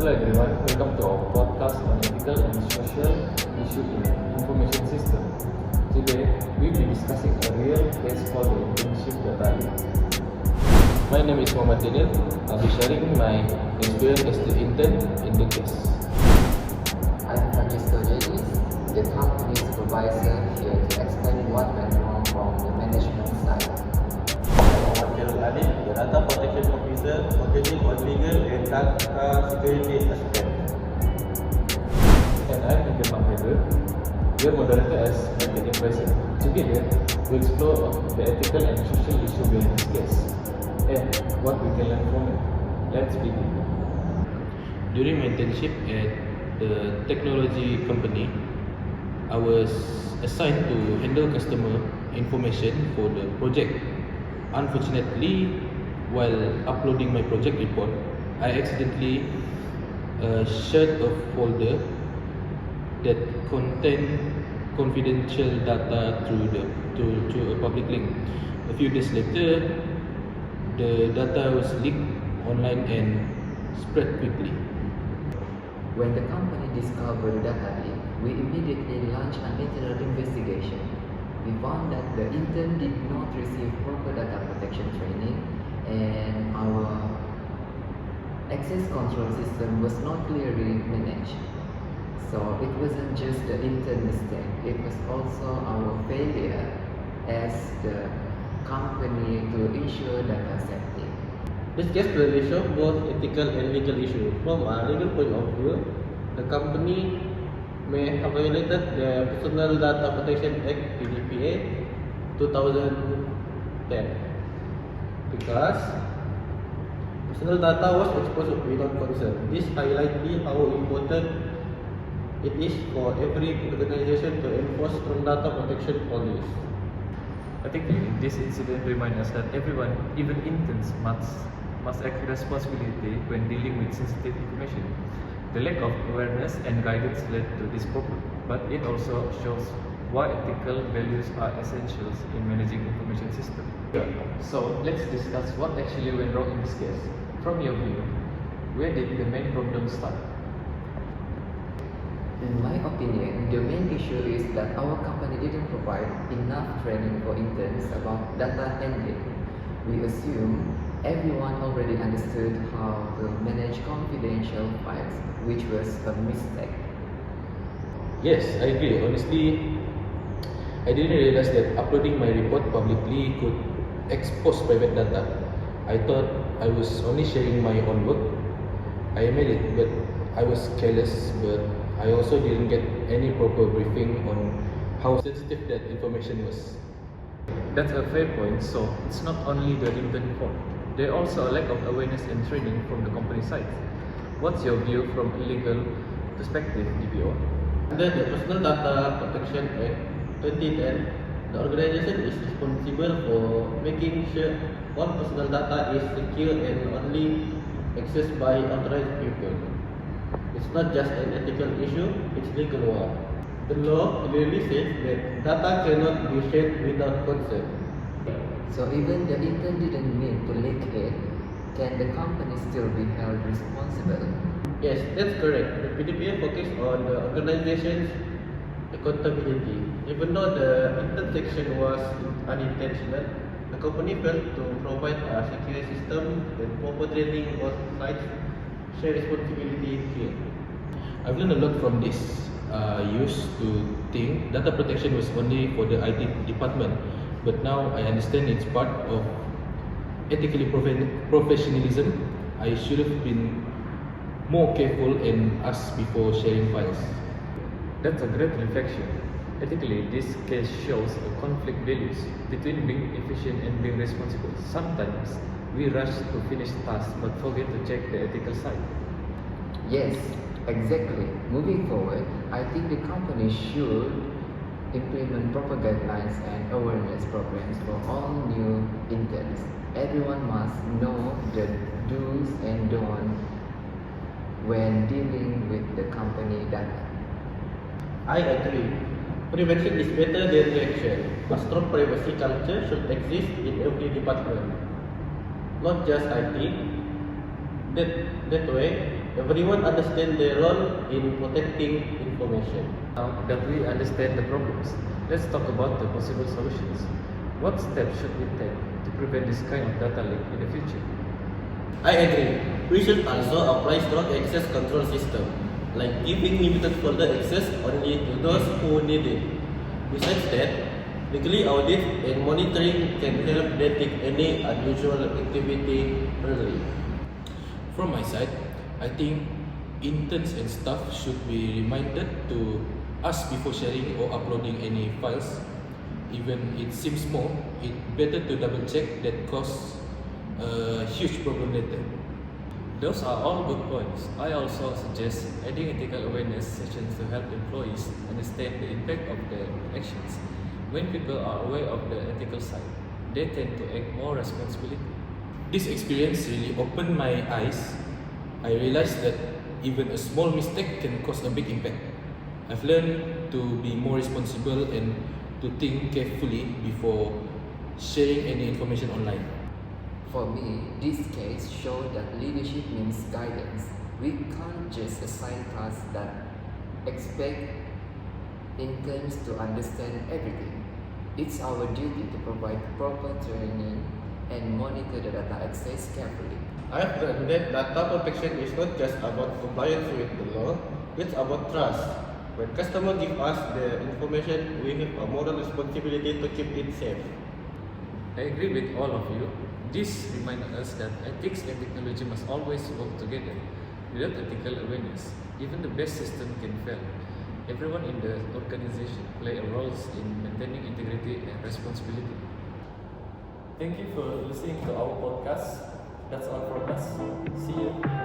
Hello everyone, welcome to our podcast on ethical and social issue in information system. Today, we'll be discussing a real case called the internship data. My name is Muhammad Daniel. I'll be sharing my experience as the intern in the case. I'm JENIS, the company supervisor here to explain what went wrong from the management side. KHAIRUL, the data protection officer focusing on legal and data security aspect. And I'm ADIB, your moderator as marketing person. Together, we explore the ethical and social issue behind this case and what we can learn from it. Let's begin. During my internship at the technology company, I was assigned to handle customer information for the project. Unfortunately, while uploading my project report, I accidentally shared a folder that contained confidential data through a public link. A few days later, the data was leaked online and spread quickly. When the company discovered the data leak, we immediately launched an internal investigation. We found that the intern did not receive proper data protection training and our access control system was not clearly managed. So it wasn't just the intern mistake, it was also our failure as the company to ensure data safety. This case clearly shows both ethical and legal issues. From a legal point of view, the company may have violated the Personal Data Protection Act DPB20042 because personal data was exposed without consent. This highlights how important it is for every organization to enforce strong data protection policies. Ethically, this incident reminds us that everyone, even interns, must act responsibly when dealing with sensitive information. The lack of awareness and guidance led to this problem, but it also shows why ethical values are essential in managing information systems. So let's discuss what actually went wrong in this case. From your view, where did the main problem start? In my opinion, the main issue is that our company didn't provide enough training for interns about data handling. We assume everyone already understood how to manage confidential files, which was a mistake. Yes, I agree. Honestly, I didn't realize that uploading my report publicly could expose private data. I thought I was only sharing my own work. I admit it, but I was careless, but I also didn't get any proper briefing on how sensitive that information was. That's a fair point. So it's not only the intern fault. There also a lack of awareness and training from the company side. What's your view from a legal perspective, DPO? Under the Personal Data Protection Act 2010, the organization is responsible for making sure all personal data is secure and only accessed by authorized people. It's not just an ethical issue, it's legal one. The law clearly says that data cannot be shared without consent. So even the intern didn't mean to leak it, can the company still be held responsible? Yes, that's correct. The PDPA focuses on the organization's accountability. Even though the intern section was unintentional, the company failed to provide a secure system and proper training on sites. Share responsibility here. I've learned a lot from this. I used to think data protection was only for the IT department, but now I understand it's part of ethically professionalism. I should have been more careful and ask before sharing files. That's a great reflection. Ethically, this case shows a conflict values between being efficient and being responsible. Sometimes we rush to finish tasks but forget to check the ethical side. Yes, exactly. Moving forward, I think the company should implement proper guidelines and awareness programs for all new interns. Everyone must know the do's and don'ts when dealing with the company data. I agree. Prevention is better than reaction. A strong privacy culture should exist in every department, not just IT. That way, everyone understands their role in protecting information. Now that we understand the problems, let's talk about the possible solutions. What steps should we take to prevent this kind of data leak in the future? I agree. We should also apply strong access control system, like giving limited folder access only to those who need it. Besides that, weekly audit and monitoring can help detect any unusual activity early. From my side, I think interns and staff should be reminded to ask before sharing or uploading any files. Even it seems small, it's better to double check that cause a huge problem later. Those are all good points. I also suggest adding ethical awareness sessions to help employees understand the impact of their actions. When people are aware of the ethical side, they tend to act more responsibly. This experience really opened my eyes. I realized that even a small mistake can cause a big impact. I've learned to be more responsible and to think carefully before sharing any information online. For me, this case showed that leadership means guidance. We can't just assign tasks that expect interns to understand everything. It's our duty to provide proper training and monitor the data access carefully. I've learned that data protection is not just about compliance with the law, it's about trust. When customers give us their information, we have a moral responsibility to keep it safe. I agree with all of you. This reminds us that ethics and technology must always work together. Without ethical awareness, even the best system can fail. Everyone in the organization play a role in maintaining integrity and responsibility. Thank you for listening to our podcast. That's all from us. See you.